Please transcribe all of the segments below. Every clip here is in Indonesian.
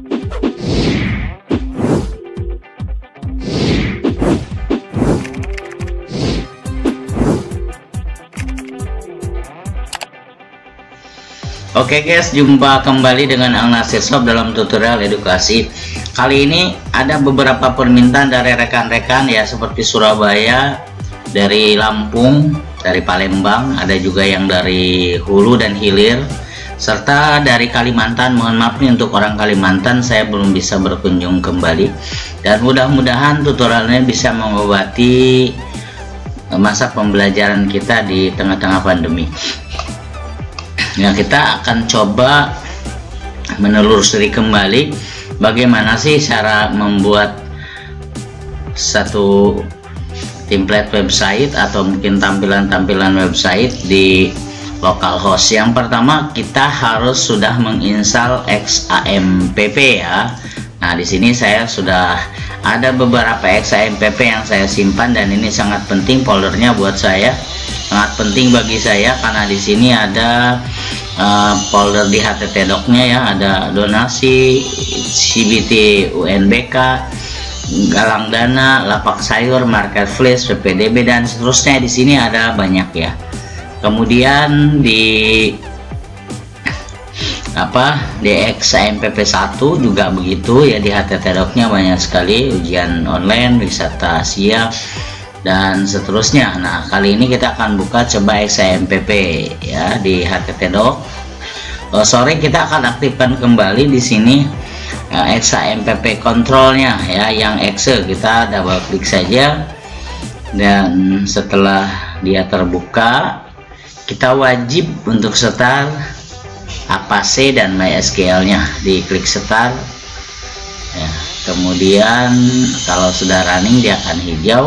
Oke guys, jumpa kembali dengan Al Nasir Shop dalam tutorial edukasi. Kali ini ada beberapa permintaan dari rekan-rekan ya, seperti Surabaya, dari Lampung, dari Palembang, ada juga yang dari Hulu dan Hilir, serta dari Kalimantan. Mohon maaf nih untuk orang Kalimantan, saya belum bisa berkunjung kembali, dan mudah-mudahan tutorialnya bisa mengobati masa pembelajaran kita di tengah-tengah pandemi. Ya, kita akan coba menelusuri kembali bagaimana sih cara membuat satu template website atau mungkin tampilan-tampilan website di localhost. Yang pertama, kita harus sudah menginstal XAMPP ya. Nah, di sini saya sudah ada beberapa XAMPP yang saya simpan, dan ini sangat penting foldernya buat saya. Sangat penting bagi saya karena di sini ada folder di HTTdoc-nya ya, ada donasi, CBT UNBK, galang dana, lapak sayur, marketplace, PPDB, dan seterusnya. Di sini ada banyak ya. Kemudian di XAMPP 1 juga begitu ya, di HTTdoc-nya banyak sekali, ujian online, wisata Asia, dan seterusnya. Nah, kali ini kita akan buka coba XAMPP ya di HTTdoc. Sorry, kita akan aktifkan kembali di sini XAMPP kontrolnya ya, yang exe. Kita double klik saja, dan setelah dia terbuka, kita wajib untuk setar Apache dan MySQL-nya. Diklik setar ya. Kemudian kalau sudah running dia akan hijau,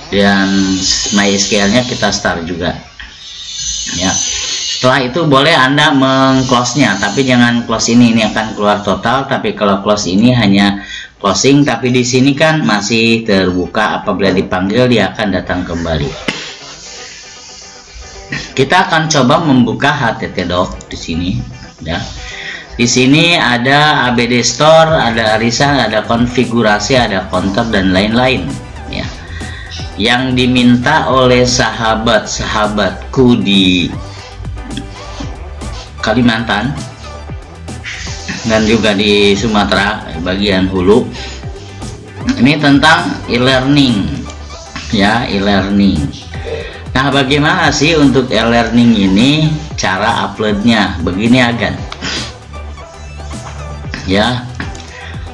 dan MySQL-nya kita start juga ya. Setelah itu boleh Anda meng-close-nya, tapi jangan close ini akan keluar total. Tapi kalau close ini hanya closing, tapi di sini kan masih terbuka. Apabila dipanggil dia akan datang kembali. Kita akan coba membuka HTTdoc di sini ya. Di sini ada ABD Store, ada arisan, ada konfigurasi, ada counter, dan lain-lain ya. Yang diminta oleh sahabat-sahabatku di Kalimantan dan juga di Sumatera bagian hulu, ini tentang e-learning ya, e-learning. Nah, bagaimana sih untuk e-learning ini cara uploadnya? Begini agan ya,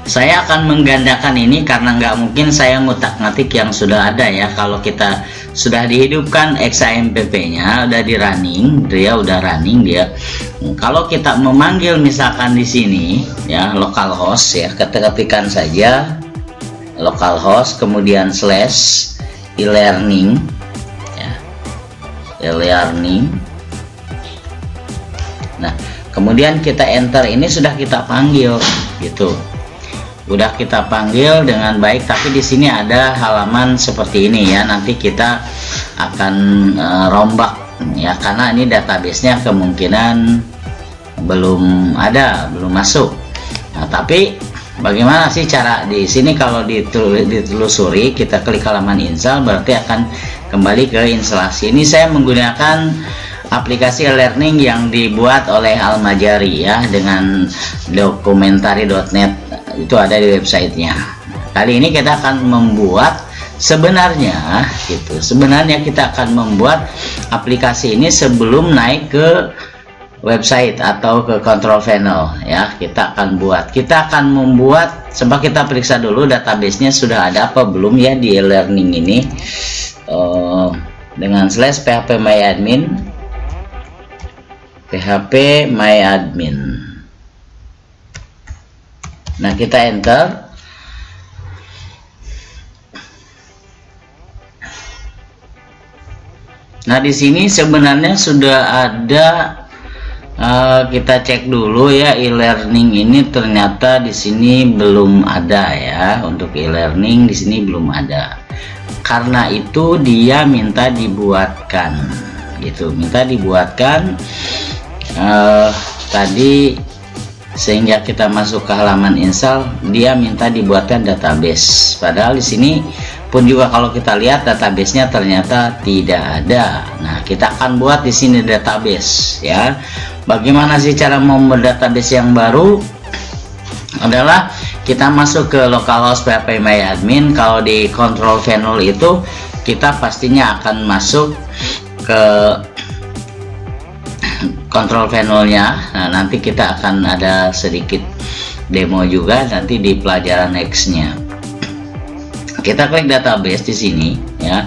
saya akan menggandakan ini karena nggak mungkin saya ngutak-ngatik yang sudah ada ya. Kalau kita sudah dihidupkan XAMPP-nya, udah di running, dia udah running dia. Kalau kita memanggil misalkan di sini ya, localhost ya, ketikkan saja localhost, kemudian slash e-learning ya, e-learning. Nah, kemudian kita enter, ini sudah kita panggil gitu. Udah kita panggil dengan baik, tapi di sini ada halaman seperti ini ya. Nanti kita akan rombak ya, karena ini database-nya kemungkinan belum masuk. Nah, tapi bagaimana sih cara di sini? Kalau ditelusuri, kita klik halaman install, berarti akan kembali ke instalasi. Ini saya menggunakan aplikasi e-learning yang dibuat oleh Al-Majari ya, dengan dokumentari.net, itu ada di websitenya. Kali ini kita akan membuat sebenarnya kita akan membuat aplikasi ini sebelum naik ke website atau ke control panel ya. Kita akan membuat, coba kita periksa dulu database-nya sudah ada apa belum ya di e-learning ini. Dengan slash php myadmin. Nah, kita enter. Nah, di sini sebenarnya sudah ada, kita cek dulu ya, e-learning ini ternyata di sini belum ada ya. Untuk e-learning di sini belum ada. Karena itu dia minta dibuatkan gitu, tadi sehingga kita masuk ke halaman install, dia minta dibuatkan database. Padahal di sini pun juga kalau kita lihat databasenya ternyata tidak ada. Nah, kita akan buat di sini database ya. Bagaimana sih cara membuat database yang baru? Adalah kita masuk ke localhost phpMyAdmin. Kalau di control panel itu kita pastinya akan masuk ke control panelnya. Nah, nanti kita akan ada sedikit demo juga nanti di pelajaran nextnya. Kita klik database di sini ya.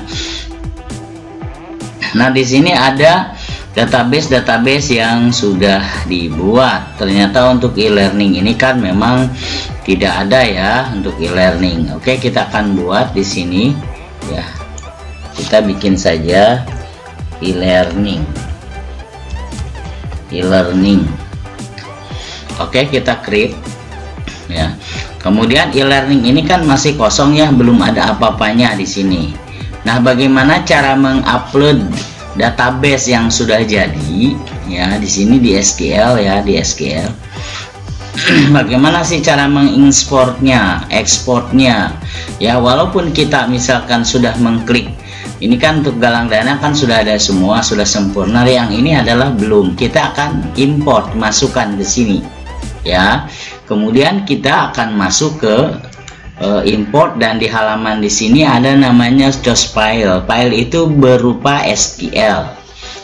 Nah, di sini ada database yang sudah dibuat. Ternyata untuk e-learning ini kan memang tidak ada ya untuk e-learning. Oke, kita akan buat di sini ya. Kita bikin saja e-learning. Oke, kita create ya. Kemudian e-learning ini kan masih kosong ya, belum ada apa-apanya di sini. Nah, bagaimana cara mengupload database yang sudah jadi ya? Di sini di SQL ya, di SQL. Bagaimana sih cara mengimportnya, ekspornya ya? Walaupun kita misalkan sudah mengklik ini kan untuk galang dana kan sudah ada semua, sudah sempurna. Yang ini adalah belum. Kita akan import, masukkan ke sini ya. Kemudian kita akan masuk ke import, dan di halaman di sini ada namanya source file. File itu berupa SQL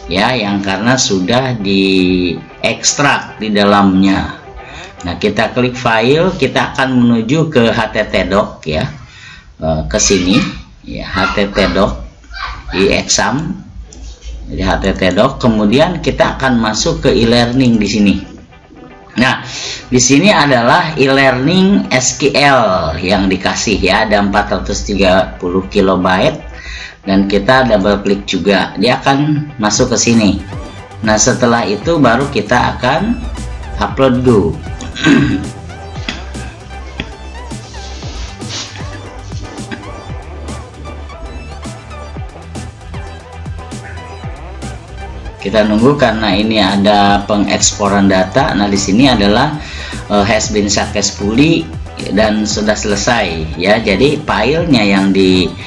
ya, yang karena sudah diekstrak di dalamnya. Nah, kita klik file, kita akan menuju ke httdoc ya, ke sini ya, httdoc di exam, di httdoc. Kemudian kita akan masuk ke e-learning di sini. Nah, di sini adalah e-learning SQL yang dikasih ya, ada 430 KB, dan kita double klik juga, dia akan masuk ke sini. Nah, setelah itu baru kita akan upload dulu. Kita nunggu karena ini ada pengeksporan data. Nah, di sini adalah has been successfully dan sudah selesai ya. Jadi filenya yang diambil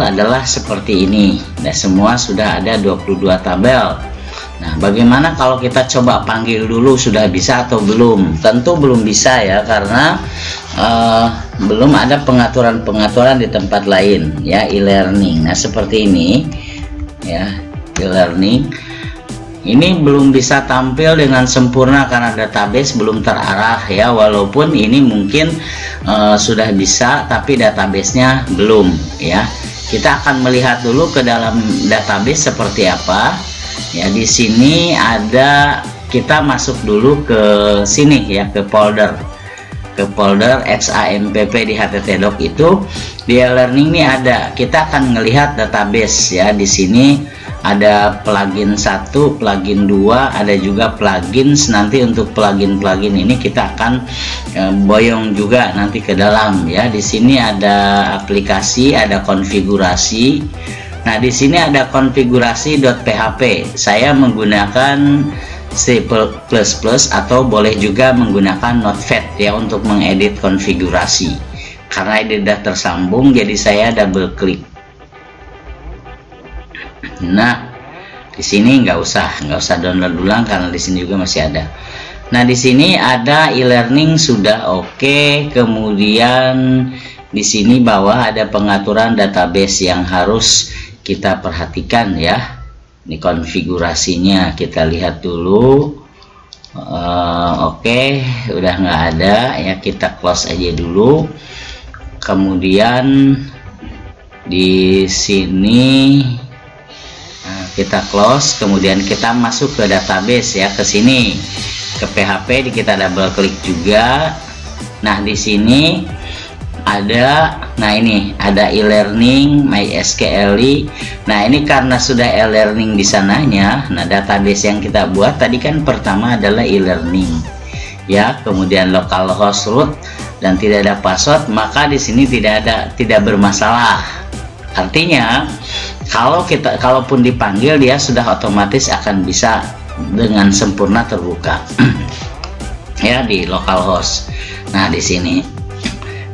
adalah seperti ini. Nah, semua sudah ada 22 tabel. Nah, bagaimana kalau kita coba panggil dulu, sudah bisa atau belum? Tentu belum bisa ya, karena belum ada pengaturan-pengaturan di tempat lain ya, e-learning. Nah, seperti ini ya. E-learning ini belum bisa tampil dengan sempurna karena database belum terarah ya, walaupun ini mungkin sudah bisa tapi databasenya belum ya. Kita akan melihat dulu ke dalam database seperti apa ya. Di sini ada, kita masuk dulu ke sini ya, ke folder XAMPP di httdoc itu. Di e-learning ini ada, kita akan melihat database ya. Di sini ada plugin 1, plugin 2, ada juga plugins. Nanti untuk plugin ini kita akan boyong juga nanti ke dalam ya. Di sini ada aplikasi, ada konfigurasi. Nah, di sini ada konfigurasi.php. Saya menggunakan C++ atau boleh juga menggunakan Notepad ya untuk mengedit konfigurasi. Karena ini sudah tersambung, jadi saya double klik. Nah, di sini nggak usah download ulang karena di sini juga masih ada. Nah, di sini ada e-learning sudah oke. Kemudian di sini bawah ada pengaturan database yang harus kita perhatikan ya. Ini konfigurasinya kita lihat dulu. Oke, udah nggak ada ya, kita close aja dulu. Kemudian di sini kita close, kemudian kita masuk ke database ya, ke sini ke PHP, kita double klik juga. Nah, di sini ada, nah ini ada e-learning MySQL. Nah, ini karena sudah e-learning di sananya. Nah, database yang kita buat tadi kan pertama adalah e-learning ya, kemudian localhost root dan tidak ada password, maka di sini tidak bermasalah. Artinya kalaupun dipanggil dia sudah otomatis akan bisa dengan sempurna terbuka ya di localhost. Nah, di sini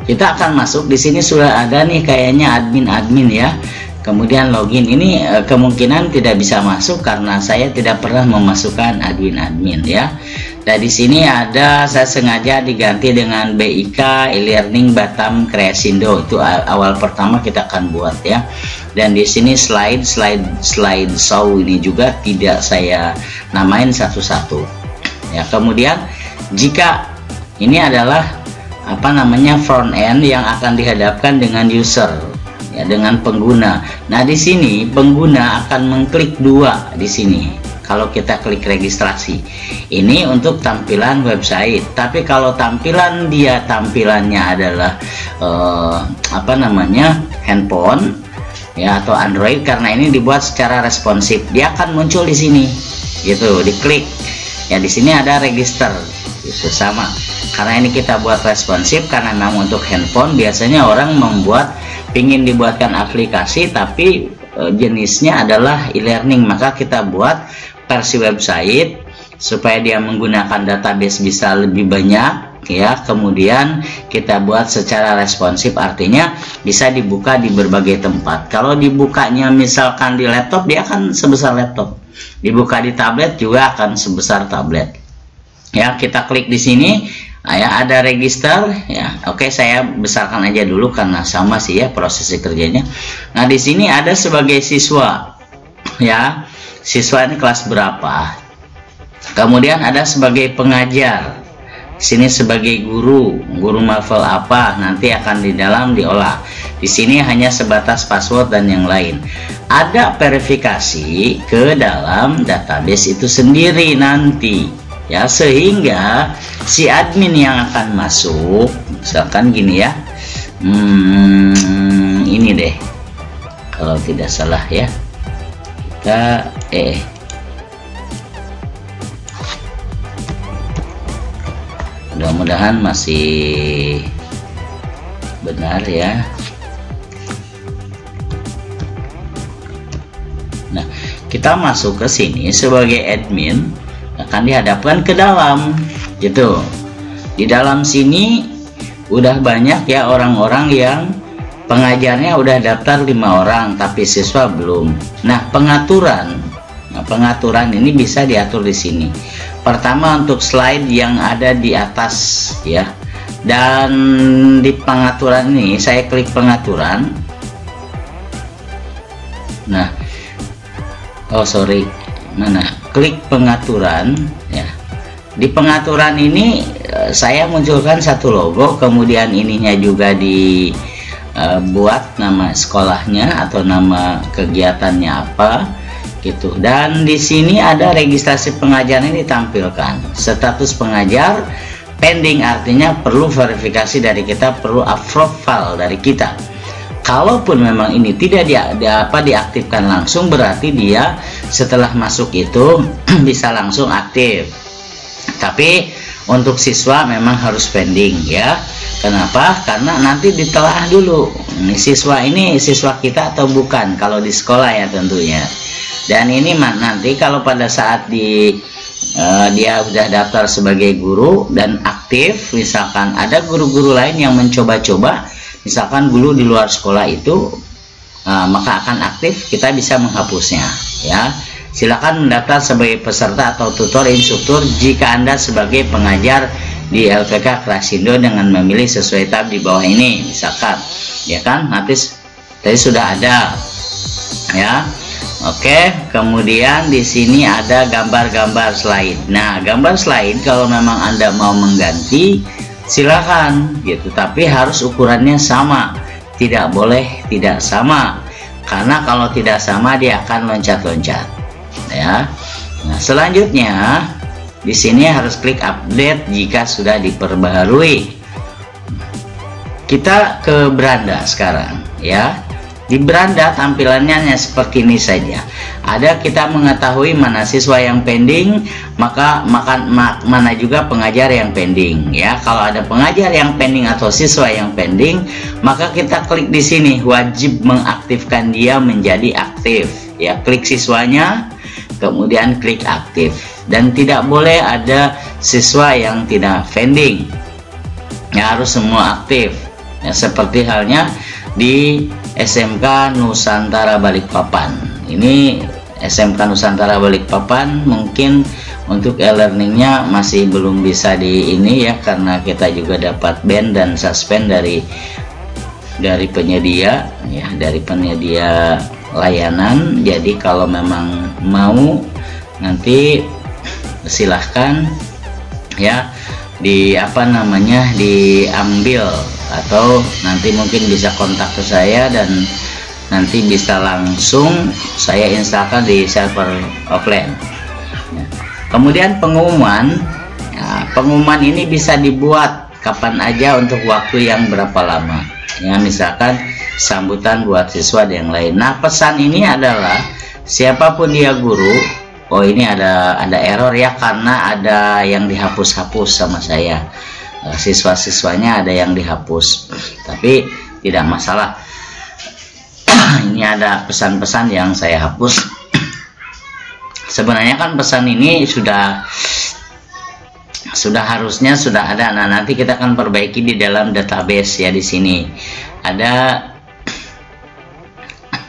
kita akan masuk. Di sini sudah ada nih kayaknya admin ya. Kemudian login ini kemungkinan tidak bisa masuk karena saya tidak pernah memasukkan admin ya. Dan di sini ada, saya sengaja diganti dengan BIK e-learning Batam Creasindo, itu awal pertama kita akan buat ya. Dan di sini slide show ini juga tidak saya namain satu-satu ya. Kemudian jika ini adalah apa namanya front end yang akan dihadapkan dengan user ya, dengan pengguna. Nah, di sini pengguna akan mengklik dua di sini. Kalau kita klik registrasi, ini untuk tampilan website. Tapi kalau tampilannya adalah apa namanya handphone ya atau Android, karena ini dibuat secara responsif, dia akan muncul di sini gitu, diklik ya. Di sini ada register itu sama, karena ini kita buat responsif karena memang untuk handphone. Biasanya orang pingin dibuatkan aplikasi tapi jenisnya adalah e-learning, maka kita buat versi website supaya dia menggunakan database bisa lebih banyak ya. Kemudian kita buat secara responsif, artinya bisa dibuka di berbagai tempat. Kalau dibukanya misalkan di laptop, dia akan sebesar laptop, dibuka di tablet juga akan sebesar tablet ya. Kita klik di sini ya, ada register ya. Oke, saya besarkan aja dulu karena sama sih ya proses kerjanya. Nah, di sini ada sebagai siswa ya, siswa ini kelas berapa. Kemudian ada sebagai pengajar, sini sebagai guru level apa, nanti akan di dalam diolah. Di sini hanya sebatas password dan yang lain. Ada verifikasi ke dalam database itu sendiri nanti ya, sehingga si admin yang akan masuk, misalkan gini ya, ini deh kalau tidak salah ya, kita mudah-mudahan masih benar ya. Nah, kita masuk ke sini sebagai admin, akan dihadapkan ke dalam gitu. Di dalam sini udah banyak ya orang-orang yang pengajarnya udah daftar 5 orang tapi siswa belum. Nah, pengaturan ini bisa diatur di sini. Pertama, untuk slide yang ada di atas ya, dan di pengaturan ini saya klik pengaturan. Nah, klik pengaturan ya. Di pengaturan ini saya munculkan satu logo, kemudian ininya juga dibuat nama sekolahnya atau nama kegiatannya apa gitu. Dan di sini ada registrasi pengajar ini ditampilkan. Status pengajar pending, artinya perlu verifikasi dari kita, perlu approval dari kita. Kalaupun memang ini tidak diaktifkan langsung, berarti dia setelah masuk itu bisa langsung aktif. Tapi untuk siswa memang harus pending ya. Kenapa? Karena nanti ditelaah dulu, ini siswa kita atau bukan, kalau di sekolah ya tentunya. Dan ini nanti kalau pada saat dia udah daftar sebagai guru dan aktif, misalkan ada guru-guru lain yang mencoba-coba, misalkan guru di luar sekolah itu, maka akan aktif, kita bisa menghapusnya ya. Silakan mendaftar sebagai peserta atau tutor instruktur jika Anda sebagai pengajar di LPK Creasindo dengan memilih sesuai tab di bawah ini, misalkan ya kan, nanti tadi sudah ada ya. Oke, kemudian di sini ada gambar-gambar slide. Nah, gambar slide kalau memang Anda mau mengganti silakan gitu, tapi harus ukurannya sama, tidak boleh tidak sama, karena kalau tidak sama dia akan loncat-loncat ya. Nah, selanjutnya di sini harus klik update jika sudah diperbaharui. Kita ke beranda sekarang ya. Di beranda tampilannya hanya seperti ini saja. Ada kita mengetahui mana siswa yang pending, maka mana juga pengajar yang pending ya. Kalau ada pengajar yang pending atau siswa yang pending, maka kita klik di sini, wajib mengaktifkan dia menjadi aktif ya. Klik siswanya, kemudian klik aktif, dan tidak boleh ada siswa yang tidak pending ya, harus semua aktif ya, seperti halnya di SMK Nusantara Balikpapan. Ini SMK Nusantara Balikpapan mungkin untuk e-learningnya masih belum bisa di ini ya, karena kita juga dapat ban dan suspend dari penyedia ya, dari penyedia layanan. Jadi kalau memang mau nanti silahkan ya diambil, atau nanti mungkin bisa kontak ke saya dan nanti bisa langsung saya instalkan di server offline ya. Kemudian pengumuman ya, pengumuman ini bisa dibuat kapan aja untuk waktu yang berapa lama ya, misalkan sambutan buat siswa dan yang lain. Nah, pesan ini adalah siapapun dia guru. Oh, ini ada error ya, karena ada yang dihapus-hapus sama saya, siswa-siswanya ada yang dihapus, tapi tidak masalah. Ini ada pesan-pesan yang saya hapus. Sebenarnya kan pesan ini sudah harusnya sudah ada. Nah, nanti kita akan perbaiki di dalam database ya. Di sini ada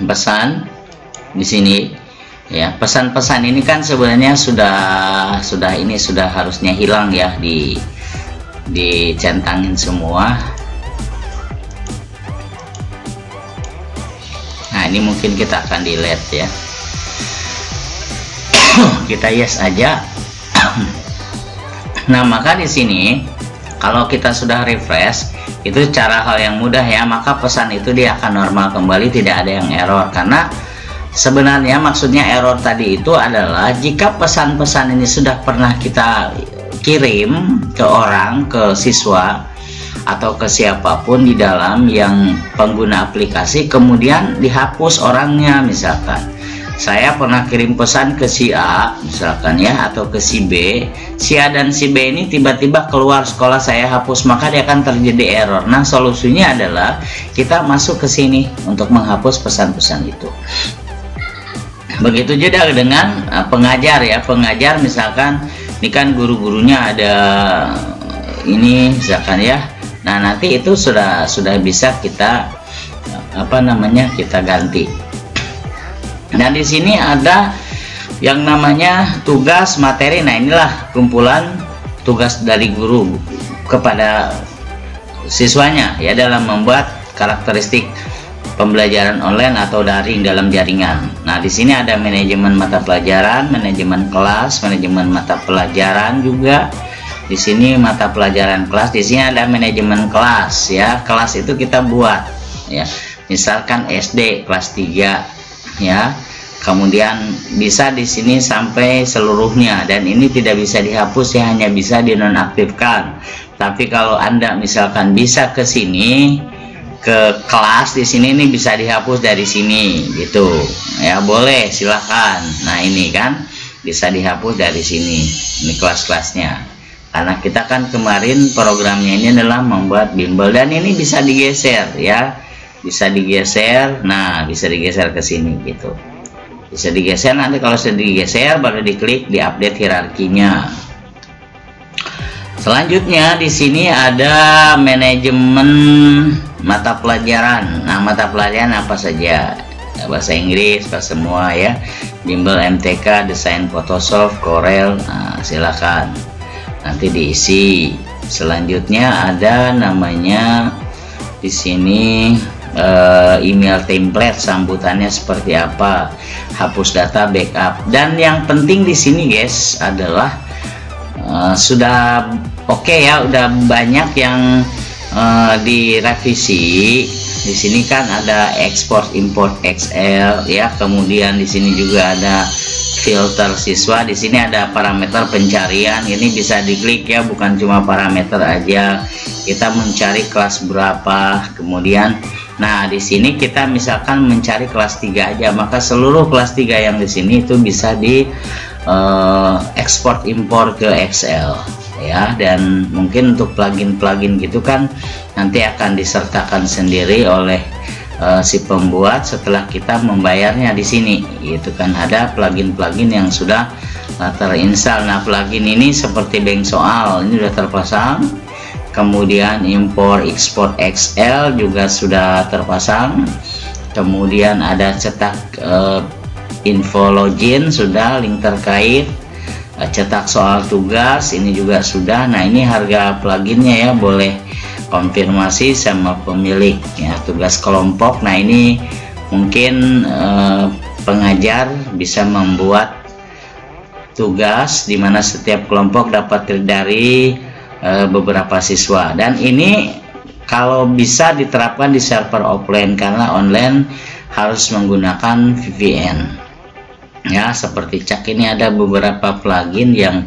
pesan di sini ya. Pesan-pesan ini kan sebenarnya sudah harusnya hilang ya, dicentangin semua. Nah, ini mungkin kita akan delete ya. Kita yes aja. Nah, maka di sini kalau kita sudah refresh, itu cara hal yang mudah ya, maka pesan itu dia akan normal kembali, tidak ada yang error. Karena sebenarnya maksudnya error tadi itu adalah jika pesan-pesan ini sudah pernah kita kirim ke orang, ke siswa atau ke siapapun di dalam yang pengguna aplikasi, kemudian dihapus orangnya. Misalkan saya pernah kirim pesan ke si A misalkan ya, atau ke si B, si A dan si B ini tiba-tiba keluar sekolah, saya hapus, maka dia akan terjadi error. Nah, solusinya adalah kita masuk ke sini untuk menghapus pesan-pesan itu. Begitu juga dengan pengajar ya. Pengajar misalkan ini kan guru-gurunya ada ini misalkan ya. Nah, nanti itu sudah bisa kita kita ganti. Nah, di sini ada yang namanya tugas materi. Nah, inilah kumpulan tugas dari guru kepada siswanya ya, dalam membuat karakteristik pembelajaran online atau daring dalam jaringan. Nah, di sini ada manajemen mata pelajaran, manajemen kelas, manajemen mata pelajaran juga. Di sini mata pelajaran kelas, di sini ada manajemen kelas ya. Kelas itu kita buat ya. Misalkan SD kelas 3 ya. Kemudian bisa di sini sampai seluruhnya, dan ini tidak bisa dihapus ya, hanya bisa dinonaktifkan. Tapi kalau Anda misalkan bisa ke sini, ke kelas di sini, ini bisa dihapus dari sini gitu ya, boleh silahkan. Nah, ini kan bisa dihapus dari sini, ini kelas-kelasnya, karena kita kan kemarin programnya ini adalah membuat bimbel, dan ini bisa digeser ya, bisa digeser. Nah, bisa digeser ke sini gitu, bisa digeser. Nanti kalau sudah digeser baru diklik di update hierarkinya. Selanjutnya di sini ada manajemen mata pelajaran. Nah, mata pelajaran apa saja? Bahasa Inggris, bahasa semua ya. Bimbel MTK, desain Photoshop, Corel. Nah, silakan nanti diisi. Selanjutnya ada namanya di sini email template, sambutannya seperti apa, hapus data, backup. Dan yang penting di sini guys adalah sudah oke ya, udah banyak yang direvisi. Di sini kan ada export import Excel ya, kemudian di sini juga ada filter siswa. Di sini ada parameter pencarian, ini bisa diklik ya, bukan cuma parameter aja, kita mencari kelas berapa. Kemudian nah, di sini kita misalkan mencari kelas 3 aja, maka seluruh kelas 3 yang di sini itu bisa di ekspor impor ke Excel ya. Dan mungkin untuk plugin-plugin gitu kan nanti akan disertakan sendiri oleh si pembuat setelah kita membayarnya di sini. Itu kan ada plugin-plugin yang sudah terinstall. Nah, plugin ini seperti bank soal ini sudah terpasang. Kemudian impor export XL juga sudah terpasang. Kemudian ada cetak info login sudah, link terkait, cetak soal tugas ini juga sudah. Nah, ini harga pluginnya ya, boleh konfirmasi sama pemilik ya. Tugas kelompok, nah ini mungkin pengajar bisa membuat tugas di mana setiap kelompok dapat terdiri dari beberapa siswa, dan ini kalau bisa diterapkan di server offline karena online harus menggunakan VPN ya. Seperti cak ini ada beberapa plugin yang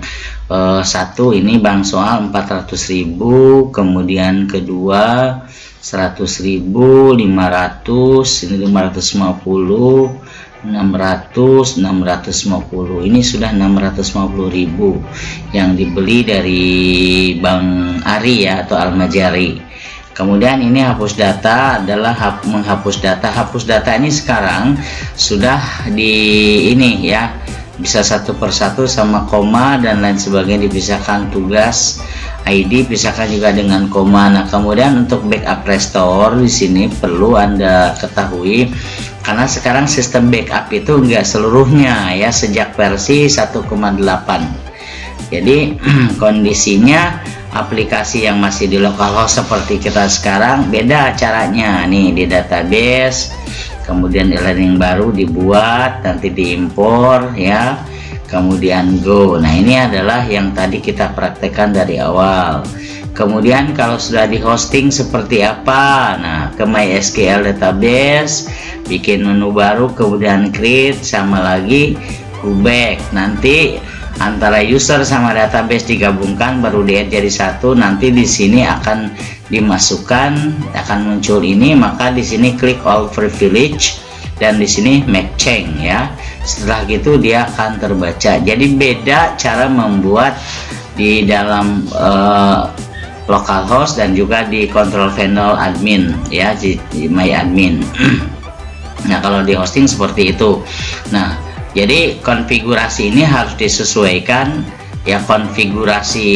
satu ini bank soal 400.000, kemudian kedua 100.000, 500, ini 550, 600, 650, ini sudah 650.000 yang dibeli dari Bank Ari ya, atau Almajari. Kemudian ini hapus data adalah menghapus data. Hapus data ini sekarang sudah di ini ya, bisa satu persatu sama koma dan lain sebagainya, dipisahkan tugas ID pisahkan juga dengan koma. Nah, kemudian untuk backup restore di sini perlu Anda ketahui karena sekarang sistem backup itu enggak seluruhnya ya, sejak versi 1,8. Jadi kondisinya aplikasi yang masih di localhost seperti kita sekarang beda caranya nih, di database, kemudian e-learning baru dibuat, nanti diimpor ya, kemudian go. Nah, ini adalah yang tadi kita praktekkan dari awal. Kemudian kalau sudah di hosting seperti apa? Nah, ke MySQL database, bikin menu baru, kemudian create, sama lagi go back. Nanti antara user sama database digabungkan baru di-add jadi satu. Nanti di sini akan dimasukkan, akan muncul ini, maka di sini klik all privilege dan di sini make change ya. Setelah gitu dia akan terbaca. Jadi beda cara membuat di dalam localhost dan juga di control panel admin ya, di my admin. Nah, kalau di hosting seperti itu. Nah, jadi konfigurasi ini harus disesuaikan ya, konfigurasi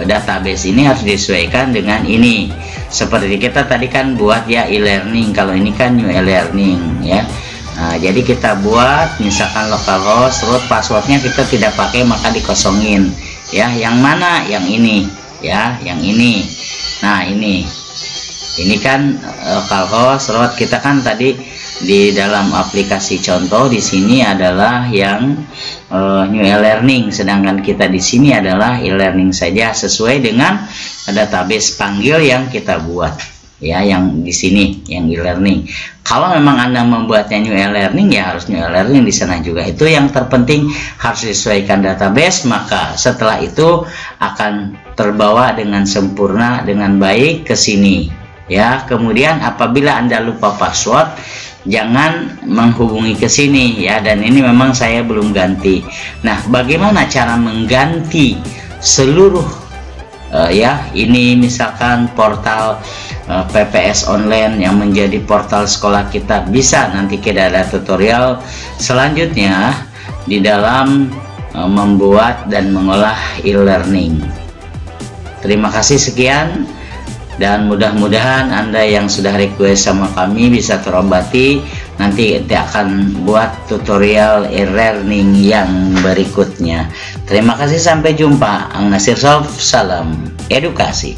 database ini harus disesuaikan dengan ini. Seperti kita tadi kan buat ya e-learning, kalau ini kan new e-learning ya. Nah, jadi kita buat misalkan localhost root, passwordnya kita tidak pakai maka dikosongin ya. Yang mana? Yang ini ya, yang ini. Nah, ini kan localhost root, kita kan tadi di dalam aplikasi contoh di sini adalah yang new e-learning, sedangkan kita di sini adalah e-learning saja sesuai dengan database panggil yang kita buat ya, yang di sini yang e-learning. Kalau memang Anda membuatnya new e-learning ya harus new e-learning di sana juga. Itu yang terpenting, harus disesuaikan database, maka setelah itu akan terbawa dengan sempurna dengan baik ke sini ya. Kemudian apabila Anda lupa password, jangan menghubungi ke sini ya, dan ini memang saya belum ganti. Nah, bagaimana cara mengganti seluruh ya, ini misalkan portal PPS online yang menjadi portal sekolah kita, bisa nanti kita ada tutorial selanjutnya di dalam membuat dan mengolah e-learning. Terima kasih, sekian. Dan mudah-mudahan Anda yang sudah request sama kami bisa terobati. Nanti kita akan buat tutorial e-learning yang berikutnya. Terima kasih, sampai jumpa. Ang Nasir Solf, salam edukasi.